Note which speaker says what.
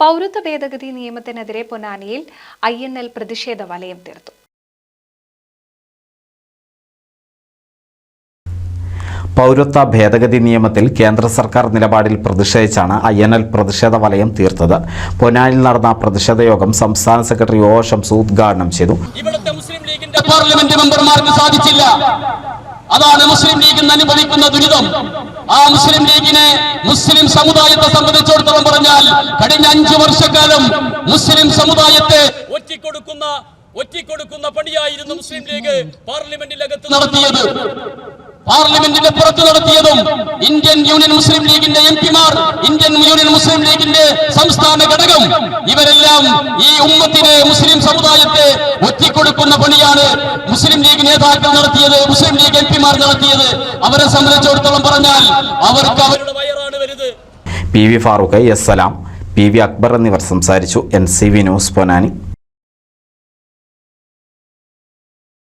Speaker 1: പൗരത്വ ഭേദഗതി നിയമത്തിനെതിരെ പൊന്നാനിയിൽ INL പ്രതിഷേധ വലയം തീർത്തു.
Speaker 2: പൗരത്വ ഭേദഗതി നിയമത്തിൽ കേന്ദ്ര സർക്കാർ നിലപാടിൽ പ്രതിഷേധിച്ചാണ് INL പ്രതിഷേധ വലയം തീർത്തത്. പൊന്നാനിയിൽ നടന്ന പ്രതിഷേധ യോഗം സംസ്ഥാന സെക്രട്ടറി O. ഷംസു ഉദ്ഘാടനം ചെയ്തു.
Speaker 3: ഇവിടുത്തെ മുസ്ലിം ലീഗിന്റെ പാർലമെന്റ് മെമ്പർമാർക്ക് സാധിച്ചില്ല. അതാണ് മുസ്ലിം ലീഗിന് അനുഭവിക്കുന്ന ദുരിതം. ആ മുസ്ലിം ലീഗിനെ മുസ്ലിം സമുദായത്തെ സംബന്ധിച്ചിടത്തോളം പറഞ്ഞാൽ കഴിഞ്ഞ 5 വർഷക്കാലം മുസ്ലിം സമുദായത്തെ ഒറ്റിക്കൊടുക്കുന്ന പണിയായിരുന്നു മുസ്ലിം ലീഗ് പാർലമെന്റിനകത്ത് നടത്തിയത്. പാർലമെന്റിന്റെ പുറത്ത് നടത്തിയതും ഇന്ത്യൻ യൂണിയൻ മുസ്ലിം ലീഗിന്റെ MP-മാർ, ഇന്ത്യൻ യൂണിയൻ മുസ്ലിം ലീഗിന്റെ സംസ്ഥാന ഘടകം, ഇവരെല്ലാം ഈ ഉമ്മത്തിനെ, മുസ്ലിം സമുദായത്തെ ഒറ്റിക്കൊടുക്കുന്ന പണിയാണ് മുസ്ലിം ലീഗ് നേതാക്കൾ നടത്തിയത്, മുസ്ലിം ലീഗ് MP-മാർ നടത്തിയത്. അവരെ സംബന്ധിച്ചിടത്തോളം പറഞ്ഞാൽ അവർക്ക് അവരുടെ വയറാണ് വരുത്.
Speaker 2: PV Farooq, S. സലാം, PV അക്ബർ എന്നിവർ സംസാരിച്ചു. NCV news, Ponnani.